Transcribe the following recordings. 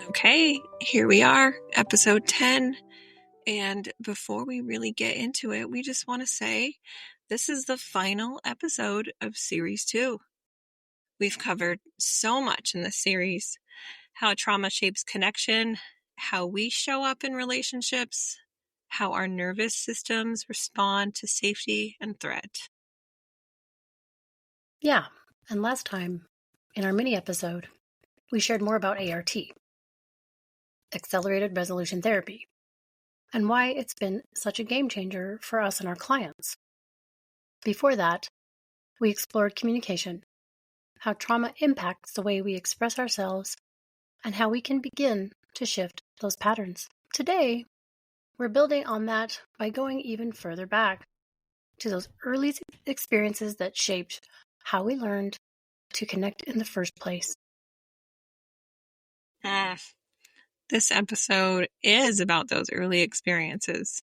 Okay, here we are, episode 10. And before we really get into it, we just want to say this is the final episode of series 2. We've covered so much in this series: how trauma shapes connection, how we show up in relationships, how our nervous systems respond to safety and threat. Yeah, and last time, in our mini episode, we shared more about ART, Accelerated Resolution Therapy, and why it's been such a game changer for us and our clients. Before that, we explored communication, how trauma impacts the way we express ourselves, and how we can begin to shift those patterns. Today, we're building on that by going even further back to those early experiences that shaped how we learned to connect in the first place. This episode is about those early experiences.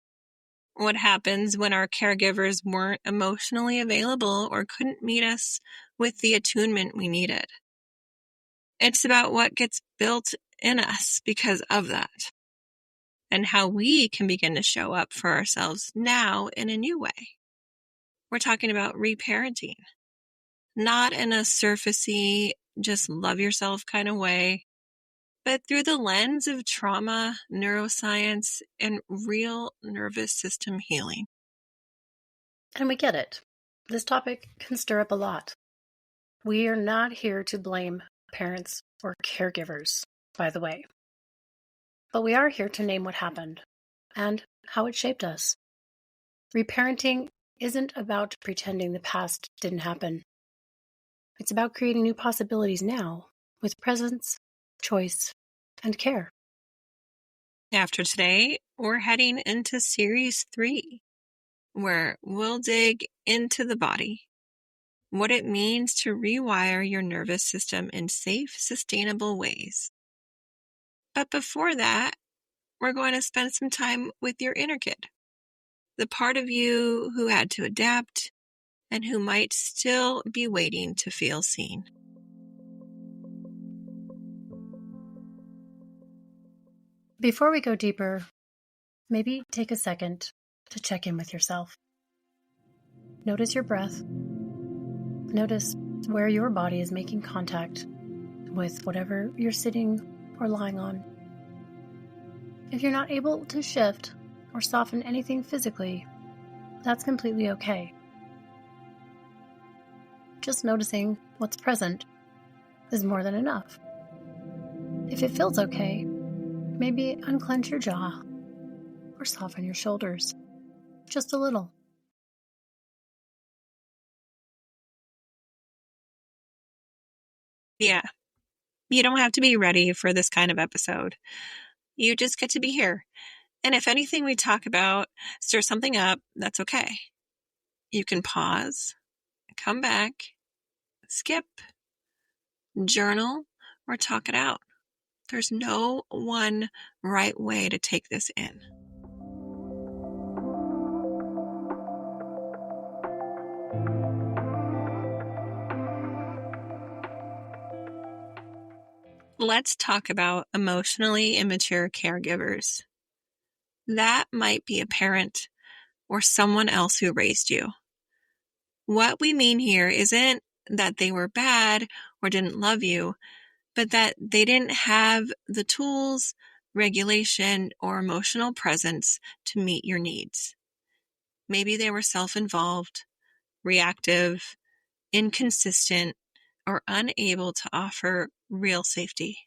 What happens when our caregivers weren't emotionally available or couldn't meet us with the attunement we needed. It's about what gets built in us because of that, and how we can begin to show up for ourselves now in a new way. We're talking about reparenting, not in a surfacey, just love yourself kind of way, but through the lens of trauma, neuroscience, and real nervous system healing. And we get it. This topic can stir up a lot. We are not here to blame parents or caregivers, by the way. But we are here to name what happened and how it shaped us. Reparenting isn't about pretending the past didn't happen. It's about creating new possibilities now with presence, choice, and care. After today, we're heading into series 3, where we'll dig into the body, what it means to rewire your nervous system in safe, sustainable ways. But before that, we're going to spend some time with your inner kid, the part of you who had to adapt and who might still be waiting to feel seen. Before we go deeper, maybe take a second to check in with yourself. Notice your breath. Notice where your body is making contact with whatever you're sitting or lying on. If you're not able to shift or soften anything physically, that's completely okay. Just noticing what's present is more than enough. If it feels okay, maybe unclench your jaw or soften your shoulders just a little. Yeah, you don't have to be ready for this kind of episode. You just get to be here. And if anything we talk about stirs something up, that's okay. You can pause, come back, skip, journal, or talk it out. There's no one right way to take this in. Let's talk about emotionally immature caregivers. That might be a parent or someone else who raised you. What we mean here isn't that they were bad or didn't love you, but that they didn't have the tools, regulation, or emotional presence to meet your needs. Maybe they were self-involved, reactive, inconsistent, or unable to offer real safety.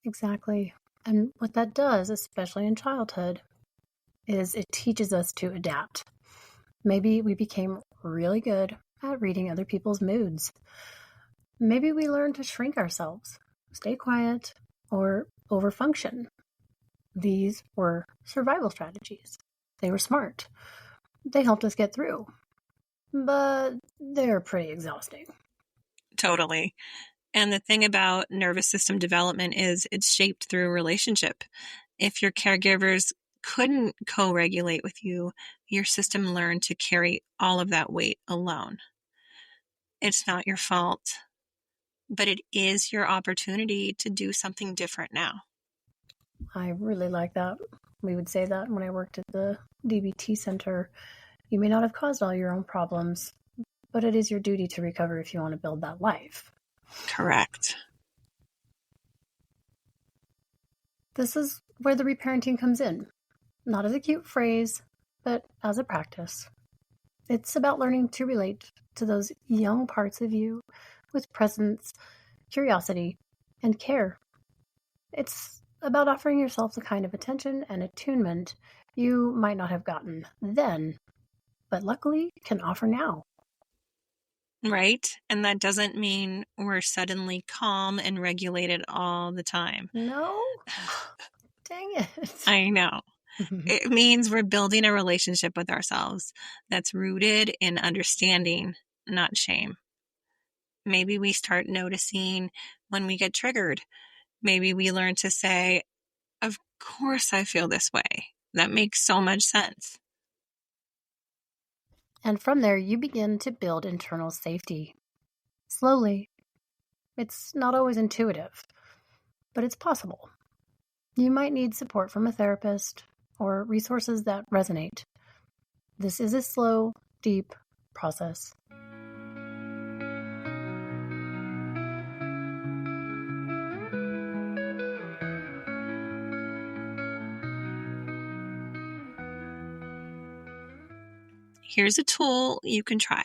Exactly. And what that does, especially in childhood, is it teaches us to adapt. Maybe we became really good at reading other people's moods. Maybe we learned to shrink ourselves, stay quiet, or overfunction. These were survival strategies. They were smart. They helped us get through. But they're pretty exhausting. Totally. And the thing about nervous system development is it's shaped through relationship. If your caregivers couldn't co-regulate with you, your system learned to carry all of that weight alone. It's not your fault. but it is your opportunity to do something different now. I really like that. We would say that when I worked at the DBT center. You may not have caused all your own problems, but it is your duty to recover if you want to build that life. Correct. This is where the reparenting comes in. Not as a cute phrase, but as a practice. It's about learning to relate to those young parts of you with presence, curiosity, and care. It's about offering yourself the kind of attention and attunement you might not have gotten then, but luckily can offer now. Right? And that doesn't mean we're suddenly calm and regulated all the time. No? Dang it. I know. It means we're building a relationship with ourselves that's rooted in understanding, not shame. Maybe we start noticing when we get triggered. Maybe we learn to say, of course I feel this way. That makes so much sense. And from there, you begin to build internal safety. Slowly. It's not always intuitive, but it's possible. You might need support from a therapist or resources that resonate. This is a slow, deep process. Here's a tool you can try.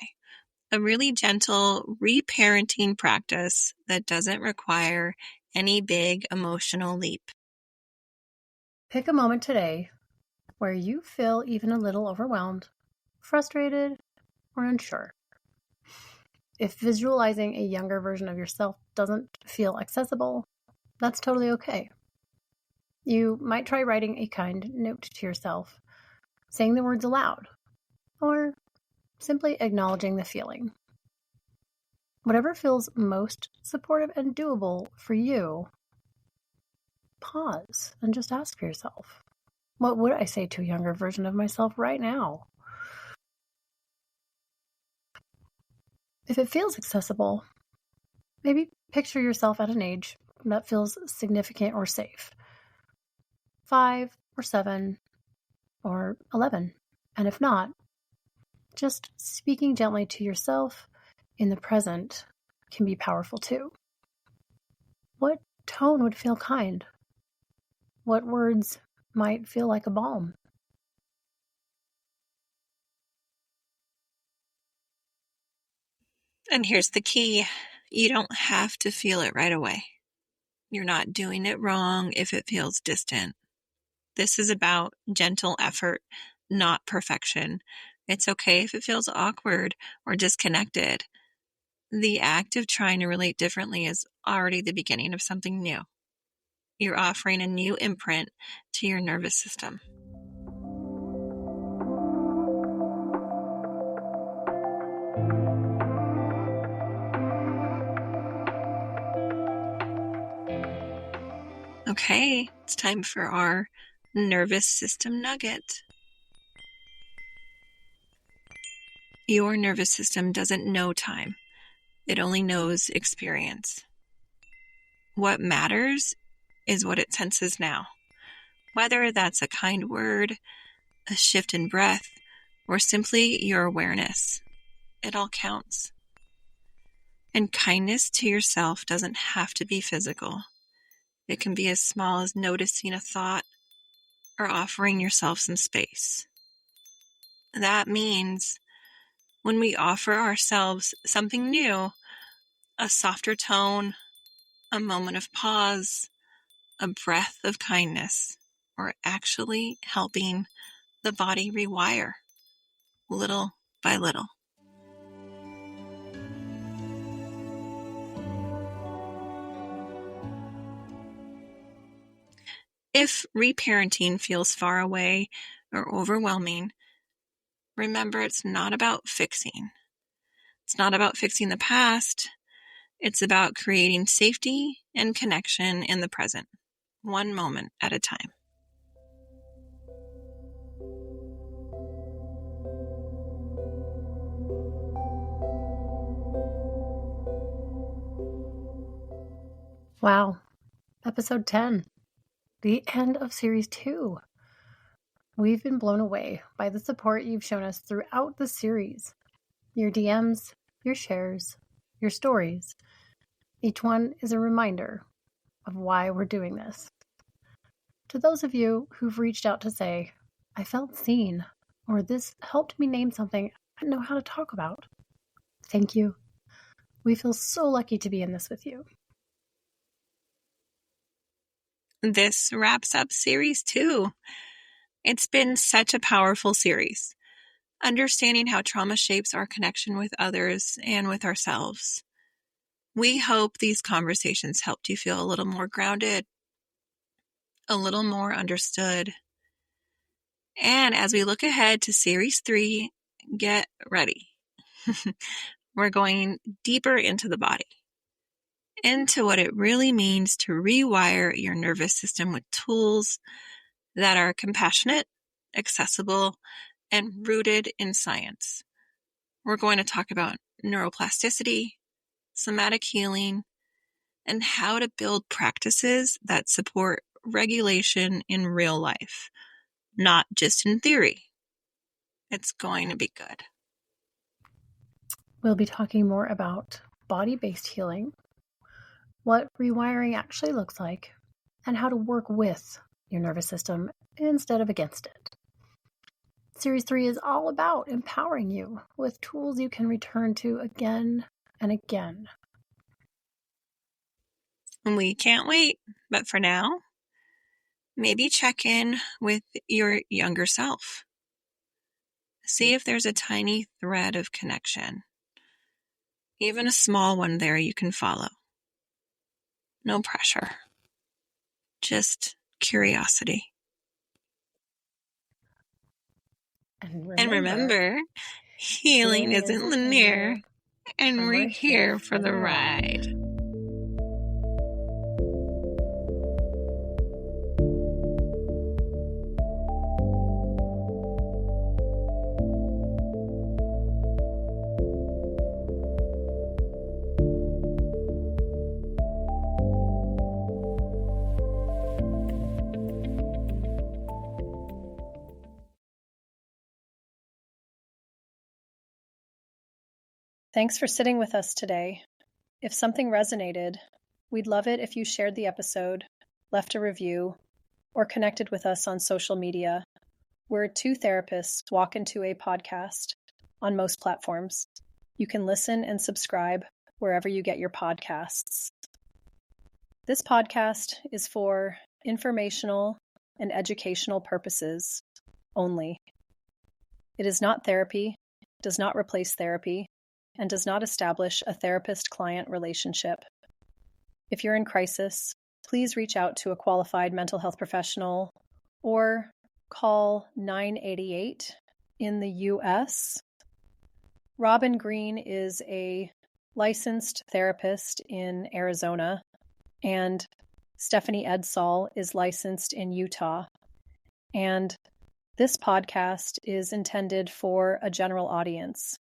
A really gentle reparenting practice that doesn't require any big emotional leap. Pick a moment today where you feel even a little overwhelmed, frustrated, or unsure. If visualizing a younger version of yourself doesn't feel accessible, that's totally okay. You might try writing a kind note to yourself, saying the words aloud, or simply acknowledging the feeling. Whatever feels most supportive and doable for you, pause and just ask yourself, what would I say to a younger version of myself right now? If it feels accessible, maybe picture yourself at an age that feels significant or safe. 5 or 7 or 11. And if not, just speaking gently to yourself in the present can be powerful too. What tone would feel kind? What words might feel like a balm? And here's the key. You don't have to feel it right away. You're not doing it wrong if it feels distant. This is about gentle effort, not perfection. It's okay if it feels awkward or disconnected. The act of trying to relate differently is already the beginning of something new. You're offering a new imprint to your nervous system. Okay, it's time for our nervous system nugget. Your nervous system doesn't know time. It only knows experience. What matters is what it senses now. Whether that's a kind word, a shift in breath, or simply your awareness, it all counts. And kindness to yourself doesn't have to be physical. It can be as small as noticing a thought or offering yourself some space. That means when we offer ourselves something new, a softer tone, a moment of pause, a breath of kindness, we're actually helping the body rewire little by little. If reparenting feels far away or overwhelming, remember it's not about fixing. It's not about fixing the past. It's about creating safety and connection in the present, one moment at a time. Wow. Episode 10. The end of Series 2. We've been blown away by the support you've shown us throughout the series. Your DMs, your shares, your stories. Each one is a reminder of why we're doing this. To those of you who've reached out to say, I felt seen, or this helped me name something I know how to talk about. Thank you. We feel so lucky to be in this with you. This wraps up Series 2. It's been such a powerful series, understanding how trauma shapes our connection with others and with ourselves. We hope these conversations helped you feel a little more grounded, a little more understood. And as we look ahead to Series 3, get ready. We're going deeper into the body, into what it really means to rewire your nervous system with tools that are compassionate, accessible, and rooted in science. We're going to talk about neuroplasticity, somatic healing, and how to build practices that support regulation in real life, not just in theory. It's going to be good. We'll be talking more about body-based healing, what rewiring actually looks like, and how to work with your nervous system instead of against it. Series 3 is all about empowering you with tools you can return to again and again. We can't wait, but for now, maybe check in with your younger self. See if there's a tiny thread of connection, even a small one there you can follow. No pressure, just curiosity. And remember, healing isn't linear, and we're here for the ride. Thanks for sitting with us today. If something resonated, we'd love it if you shared the episode, left a review, or connected with us on social media. We're two therapists walk into a podcast on most platforms. You can listen and subscribe wherever you get your podcasts. This podcast is for informational and educational purposes only. It is not therapy, does not replace therapy, and does not establish a therapist-client relationship. If you're in crisis, please reach out to a qualified mental health professional or call 988 in the US. Robin Green is a licensed therapist in Arizona, and Stephanie Edsall is licensed in Utah. And this podcast is intended for a general audience.